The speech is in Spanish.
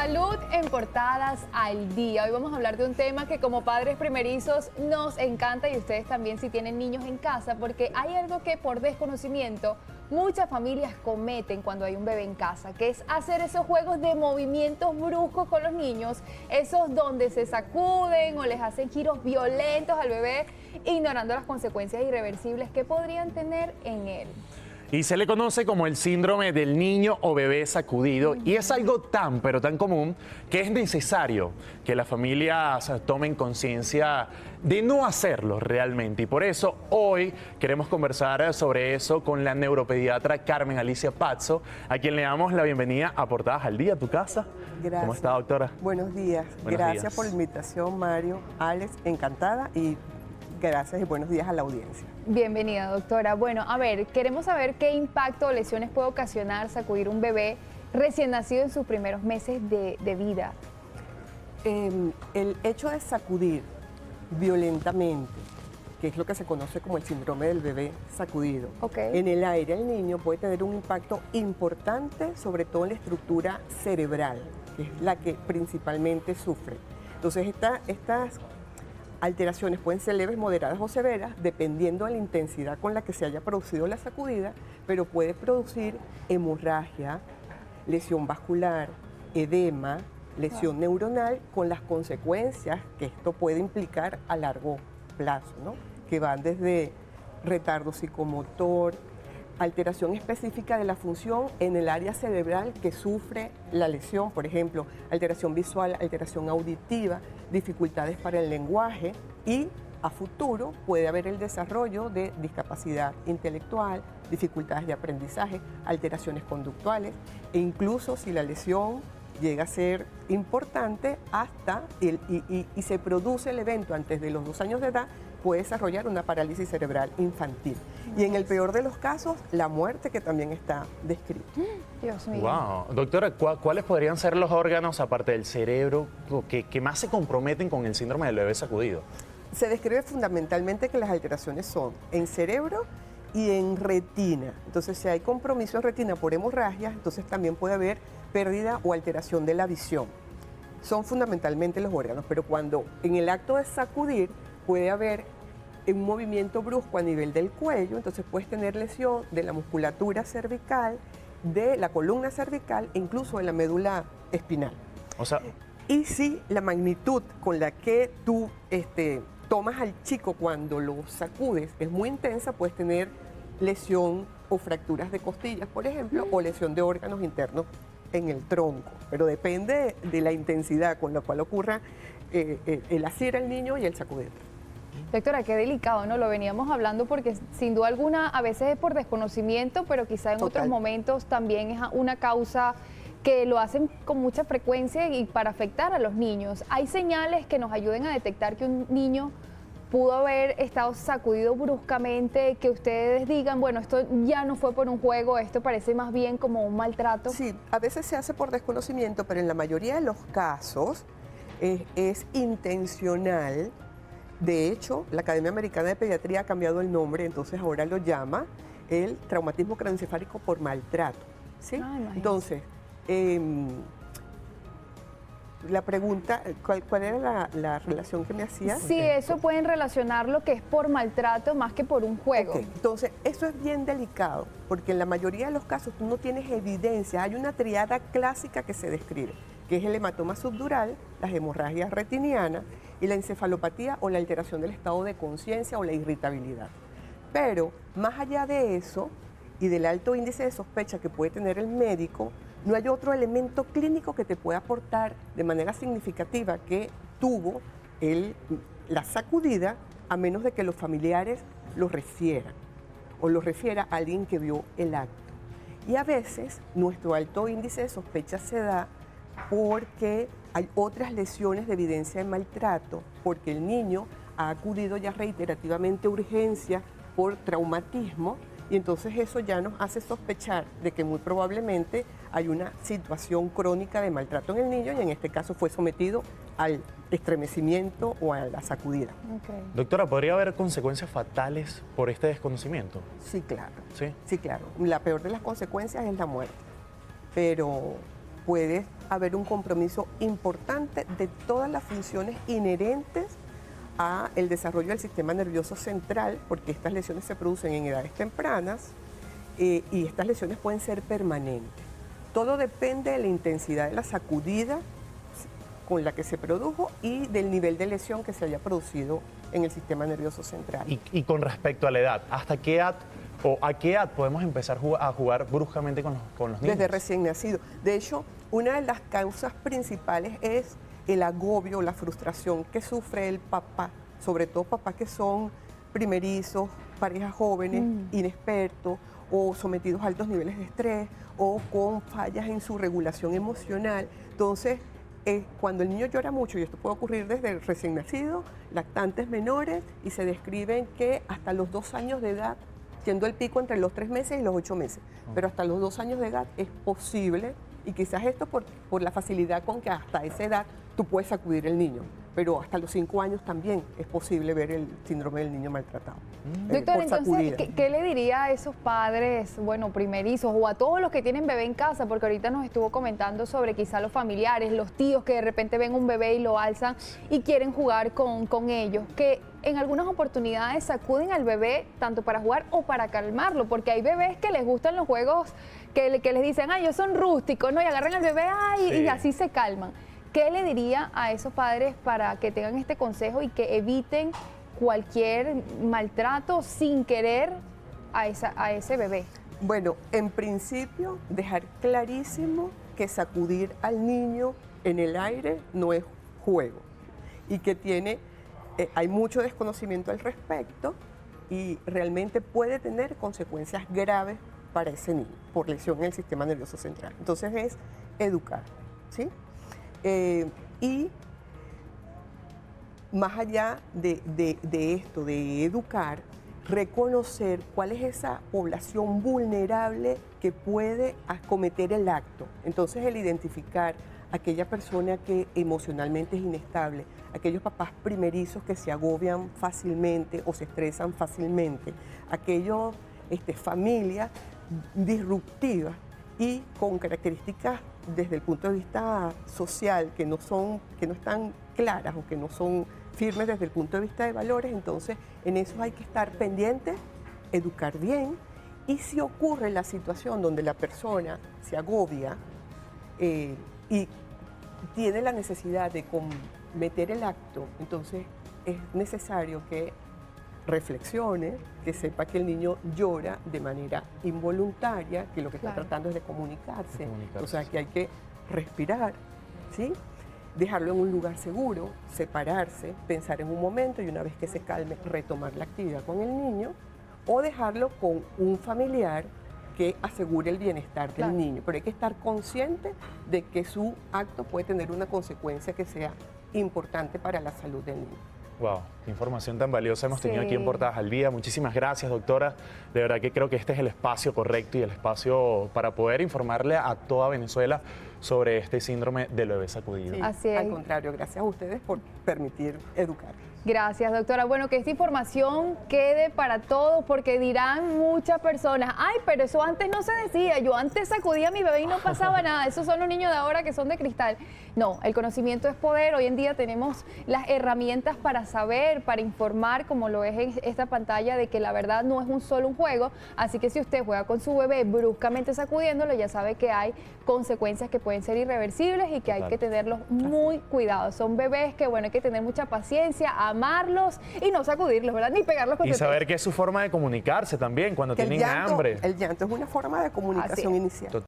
Salud en Portadas al Día. Hoy vamos a hablar de un tema que como padres primerizos nos encanta y ustedes también si tienen niños en casa, porque hay algo que por desconocimiento muchas familias cometen cuando hay un bebé en casa, que es hacer esos juegos de movimientos bruscos con los niños, esos donde se sacuden o les hacen giros violentos al bebé, ignorando las consecuencias irreversibles que podrían tener en él. Y se le conoce como el síndrome del niño o bebé sacudido y es algo tan, pero tan común que es necesario que las familias tomen conciencia de no hacerlo realmente. Y por eso hoy queremos conversar sobre eso con la neuropediatra Carmen Alicia Pazzo, a quien le damos la bienvenida a Portadas al Día, tu casa. Gracias. ¿Cómo está, doctora? Buenos días. Gracias por la invitación, Mario, Alex, encantada y gracias y buenos días a la audiencia. Bienvenida, doctora. Bueno, a ver, queremos saber qué impacto o lesiones puede ocasionar sacudir un bebé recién nacido en sus primeros meses de vida. El hecho de sacudir violentamente, que es lo que se conoce como el síndrome del bebé sacudido, en el aire al niño puede tener un impacto importante, sobre todo en la estructura cerebral, que es la que principalmente sufre. Entonces, estas alteraciones pueden ser leves, moderadas o severas, dependiendo de la intensidad con la que se haya producido la sacudida, pero puede producir hemorragia, lesión vascular, edema, lesión neuronal, con las consecuencias que esto puede implicar a largo plazo, ¿no? Que van desde retardo psicomotor, alteración específica de la función en el área cerebral que sufre la lesión, por ejemplo, alteración visual, alteración auditiva, dificultades para el lenguaje y a futuro puede haber el desarrollo de discapacidad intelectual, dificultades de aprendizaje, alteraciones conductuales e incluso si la lesión llega a ser importante hasta y se produce el evento antes de los 2 años de edad, puede desarrollar una parálisis cerebral infantil. Y en el peor de los casos, la muerte, que también está descrita. Dios mío. Wow. Doctora, ¿cuáles podrían ser los órganos, aparte del cerebro, que más se comprometen con el síndrome del bebé sacudido? Se describe fundamentalmente que las alteraciones son en cerebro y en retina. Entonces, si hay compromiso en retina por hemorragia, entonces también puede haber pérdida o alteración de la visión. Son fundamentalmente los órganos, pero cuando en el acto de sacudir puede haber un movimiento brusco a nivel del cuello, entonces puedes tener lesión de la musculatura cervical, de la columna cervical e incluso de la médula espinal. O sea, y si la magnitud con la que tú tomas al chico cuando lo sacudes es muy intensa, puedes tener lesión o fracturas de costillas, por ejemplo, o lesión de órganos internos en el tronco, pero depende de la intensidad con la cual ocurra el asir al niño y el sacudir. Doctora, qué delicado, ¿no? Lo veníamos hablando porque sin duda alguna a veces es por desconocimiento, pero quizá en otros momentos también es una causa que lo hacen con mucha frecuencia y para afectar a los niños. ¿Hay señales que nos ayuden a detectar que un niño pudo haber estado sacudido bruscamente, que ustedes digan, bueno, esto ya no fue por un juego, esto parece más bien como un maltrato? Sí, a veces se hace por desconocimiento, pero en la mayoría de los casos es intencional. De hecho, la Academia Americana de Pediatría ha cambiado el nombre, entonces ahora lo llama el traumatismo craneoencefálico por maltrato, ¿sí? Entonces, la pregunta, ¿cuál era la relación que me hacías? Sí, eso pueden relacionar lo que es por maltrato más que por un juego. Entonces, eso es bien delicado, porque en la mayoría de los casos tú no tienes evidencia. Hay una triada clásica que se describe, que es el hematoma subdural, las hemorragias retinianas y la encefalopatía o la alteración del estado de conciencia o la irritabilidad. Pero más allá de eso y del alto índice de sospecha que puede tener el médico, no hay otro elemento clínico que te pueda aportar de manera significativa que tuvo la sacudida, a menos de que los familiares lo refieran o lo refiera a alguien que vio el acto. Y a veces nuestro alto índice de sospecha se da porque hay otras lesiones de evidencia de maltrato, porque el niño ha acudido ya reiterativamente a urgencia por traumatismo y entonces eso ya nos hace sospechar de que muy probablemente hay una situación crónica de maltrato en el niño y en este caso fue sometido al estremecimiento o a la sacudida. Doctora, ¿podría haber consecuencias fatales por este desconocimiento? Sí, claro. ¿Sí? Sí, claro. La peor de las consecuencias es la muerte, pero puede haber un compromiso importante de todas las funciones inherentes a el desarrollo del sistema nervioso central, porque estas lesiones se producen en edades tempranas y estas lesiones pueden ser permanentes. Todo depende de la intensidad de la sacudida con la que se produjo y del nivel de lesión que se haya producido en el sistema nervioso central. Y con respecto a la edad, ¿hasta qué edad o a qué edad podemos empezar a jugar bruscamente con los niños? Desde recién nacido. De hecho, una de las causas principales es el agobio, la frustración que sufre el papá, sobre todo papás que son primerizos, parejas jóvenes, inexpertos o sometidos a altos niveles de estrés o con fallas en su regulación emocional. Entonces, cuando el niño llora mucho, y esto puede ocurrir desde el recién nacido, lactantes menores, y se describen que hasta los 2 años de edad, siendo el pico entre los 3 meses y los 8 meses, pero hasta los 2 años de edad es posible, y quizás esto por la facilidad con que hasta esa edad tú puedes sacudir el niño, pero hasta los 5 años también es posible ver el síndrome del niño maltratado. Doctor, entonces, ¿qué le diría a esos padres, bueno, primerizos o a todos los que tienen bebé en casa? Porque ahorita nos estuvo comentando sobre quizá los familiares, los tíos que de repente ven un bebé y lo alzan y quieren jugar con ellos, que en algunas oportunidades sacuden al bebé tanto para jugar o para calmarlo, porque hay bebés que les gustan los juegos que les dicen, ay, ellos son rústicos, ¿no? Y agarran al bebé, ay, y así se calman. ¿Qué le diría a esos padres para que tengan este consejo y que eviten cualquier maltrato sin querer a ese bebé? Bueno, en principio, dejar clarísimo que sacudir al niño en el aire no es juego y que hay mucho desconocimiento al respecto y realmente puede tener consecuencias graves para ese niño por lesión en el sistema nervioso central. Entonces es educar, ¿sí? Y más allá de esto, de educar, reconocer cuál es esa población vulnerable que puede acometer el acto. Entonces el identificar aquella persona que emocionalmente es inestable, aquellos papás primerizos que se agobian fácilmente o se estresan fácilmente, aquellos familias disruptivas y con características desde el punto de vista social que no están claras o que no son firmes desde el punto de vista de valores. Entonces en eso hay que estar pendientes, educar bien, y si ocurre la situación donde la persona se agobia y tiene la necesidad de cometer el acto, entonces es necesario que reflexione, que sepa que el niño llora de manera involuntaria, que lo que está tratando es de comunicarse. O sea, que hay que respirar, ¿sí? Dejarlo en un lugar seguro, separarse, pensar en un momento y una vez que se calme, retomar la actividad con el niño o dejarlo con un familiar que asegure el bienestar del niño. Pero hay que estar consciente de que su acto puede tener una consecuencia que sea importante para la salud del niño. Wow, qué información tan valiosa hemos tenido aquí en Portadas al Día. Muchísimas gracias, doctora. De verdad que creo que este es el espacio correcto y el espacio para poder informarle a toda Venezuela sobre este síndrome del bebé sacudido. Sí, así es. Al contrario, gracias a ustedes por permitir educar. Gracias, doctora. Bueno, que esta información quede para todos, porque dirán muchas personas, ay, pero eso antes no se decía, yo antes sacudía a mi bebé y no pasaba nada, esos son los niños de ahora que son de cristal. No, el conocimiento es poder. Hoy en día tenemos las herramientas para saber, para informar, como lo es en esta pantalla, de que la verdad no es solo un juego. Así que si usted juega con su bebé bruscamente sacudiéndolo, ya sabe que hay consecuencias que pueden ser irreversibles y que hay que tenerlos muy cuidados. Son bebés que, bueno, hay que tener mucha paciencia, amarlos y no sacudirlos, ¿verdad? Ni pegarlos con y saber que es su forma de comunicarse también cuando tienen hambre. El llanto es una forma de comunicación inicial.